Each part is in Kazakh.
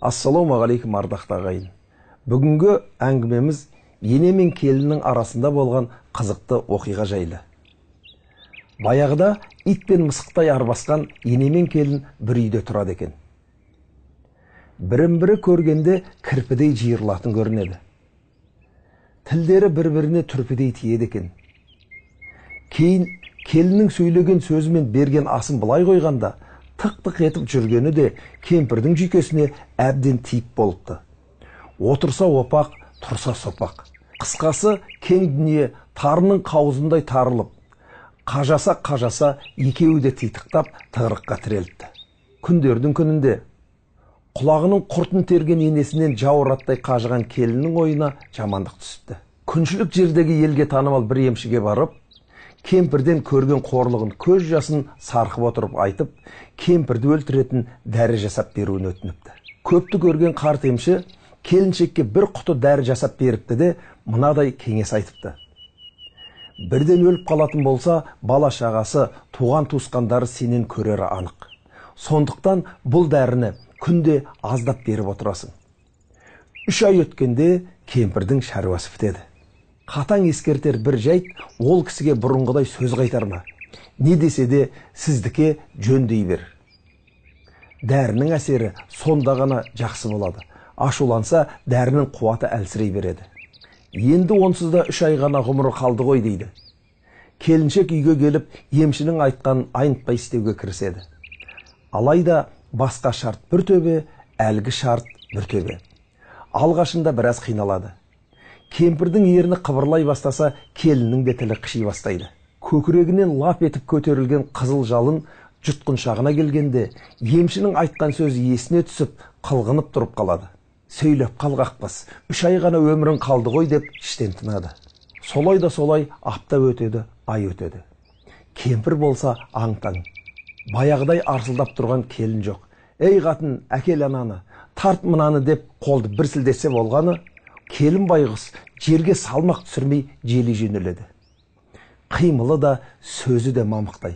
Ассалаумағалейкум ардақты ағайын. Бүгінгі әңгімеміз ене мен келіннің арасында болған қызықты оқиға жайлы. Баяғыда ит пен мысықтай арбасқан ене мен келін бір үйде тұрады екен. Бірін-бірі көргенде кірпідей жиырылатын көрінеді. Тілдері бір-біріне түрпідей тиеді екен. Кейін келіннің сөйлеген сөзі мен берген асын былай қойғанда, тық-тық етіп жүргені де кемпірдің жүйкесіне әбден тиіп болыпты. Отырса опақ, тұрса сопақ. Қысқасы, кең дүние тарының қауызындай тарылып, қажаса екеуі де титықтап тығырыққа тіреліпті. Күндердің күнінде құлағының құртын терген енесінен жаураттай қажыған келіннің ойына жамандық түсіпті. Күншілік жердегі елге танымал бір емшіге барып, кемпірден көрген қорлығын көз жасын сарқып отырып айтып, кемпірді өлтіретін дәрі жасап беруін өтініпті. Көпті көрген қарт емші келіншекке бір құты дәрі жасап беріпті де мынадай кеңес айтыпты. Бірден өліп қалатын болса, бала шағасы, туған туысқандары сенен көрері анық. Сондықтан бұл дәріні күнде аздап беріп отырасың. 3 ай өткенде кемпірдің шаруасы бітеді. Қатаң ескертер бір жайт, ол кісіге бұрынғыдай сөз қайтарма. Не десе де сіздіке жөн дей бер. Дәрінің әсері сонда ғана жақсы болады. Ашуланса, дәрінің қуаты әлсірей береді. Енді онсыз да 3 ай ғана ғұмыры қалды ғой дейді. Келіншек үйге келіп, емшінің айтқанын айнытпай істеуге кіріседі. Алайда басқа шарт бір төбе, әлгі шарт бір төбе. Алғашында біраз қиналады. Кемпірдің ерні қыбырлай бастаса, келіннің де тілі қыши бастайды. Көкірегінен лап етіп көтерілген қызыл жалын жұтқыншағына келгенде, емшінің айтқан сөзі есіне түсіп, қылғынып тұрып қалады. Сөйлеп қалғақпас, 3 ай ғана өмірің қалды ғой деп іштен тынады. Солай да солай апта өтеді, ай өтеді. Кемпір болса аң-таң. Баяғыдай арсылдап тұрған келін жоқ. Ей қатын, әкел ананы, тарт мынаны деп қолды бір сілдесе болғаны, келін байғұс жерге салмақ түсірмей жели жөнеледі. Қимылы да, сөзі де мамықтай.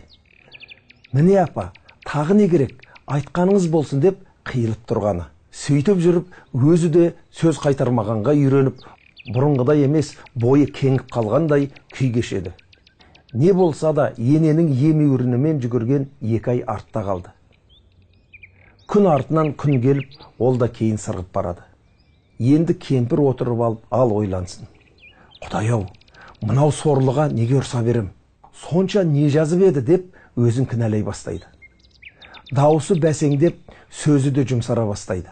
Міне апа, тағы не керек, айтқаныңыз болсын деп қиылып тұрғаны. Сөйтіп жүріп, өзі де сөз қайтармағанға үйреніп, бұрынғыдай емес, бойы кеңіп қалғандай күй кешеді. Не болса да ененің емеурінімен жүгірген 2 ай артта қалды. Күн артынан күн келіп, ол да кейін сырғып барады. Енді кемпір отырып алып, ал ойлансын. Құдай-ау, мынау сорлыға неге ұрса берем? Сонша не жазып еді деп өзін кінәлай бастайды. Дауысы бәсеңдеп, сөзі де жұмсара бастайды.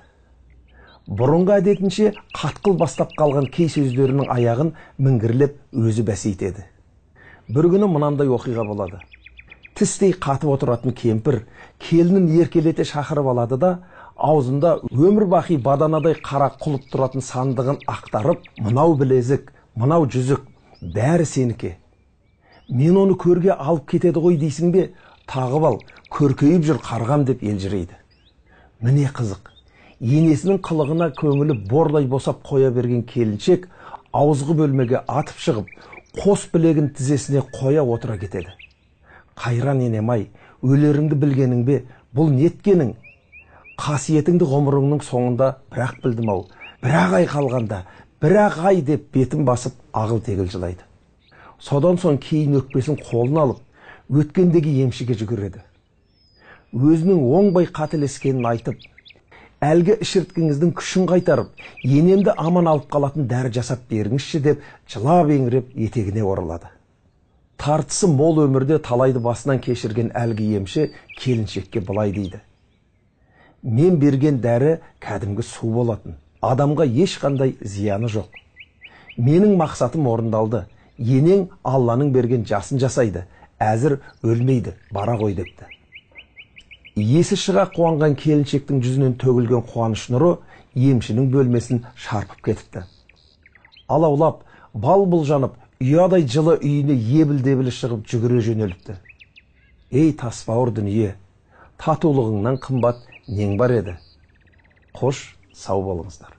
Бұрынғы әдетінше қатқыл бастап қалған кей сөздерінің аяғын мінгірлеп өзі бәсейтеді. Бір күні мынандай оқиға болады. Тістей қатып отыратын кемпір келінін еркелете шақырып алады да, аузында өмір бақи баданадай қара құлып тұратын сандығын ақтарып, мынау білезік, мынау жүзік, бәрі сенікі. Мен оны көрге алып кетеді ғой дейсің бе, тағып ал, көркейіп жүр қарғам деп елжірейді. Міне қызық, енесінің қылығына көңілі бордай босап қоя берген келіншек ауызғы бөлмеге атып шығып, қос білегін тізесіне қоя отыра кетеді. Қайран енем-ай, өлеріңді білгенің бе, бұл неткенің? Қасиетіңді ғұмырыңның соңында бірақ білдім ау, бірақ ай қалғанда, бірақ ай деп бетін басып ағыл тегіл жылайды. Содан соң кейін өкпесін қолына алып, өткендегі емшіге жүгіреді. Өзінің оңбай қателескенін айтып, әлгі ішірткіңіздің күшін қайтарып, енемді аман алып қалатын дәрі жасап беріңізші деп жылап еңіреп етегіне оралады. Тартысы мол өмірде талайды басынан кешірген әлгі емші келіншекке былай дейді. Мен берген дәрі кәдімгі су болатын. Адамға ешқандай зияны жоқ. Менің мақсатым орындалды. Енең Алланың берген жасын жасайды. Әзір өлмейді, бара ғой депті. Есі шыға қуанған келіншектің жүзінен төгілген қуаныш нұры емшінің бөлмесін шарпып кетіпті. Алаулап, бал бұлжанып, ұядай жылы үйіне ебіл-дебілі шығып жүгіре жөнеліпті. Ей тасбауыр дүние, татулығыңнан қымбат нең бар еді? Қош, сау болыңыздар.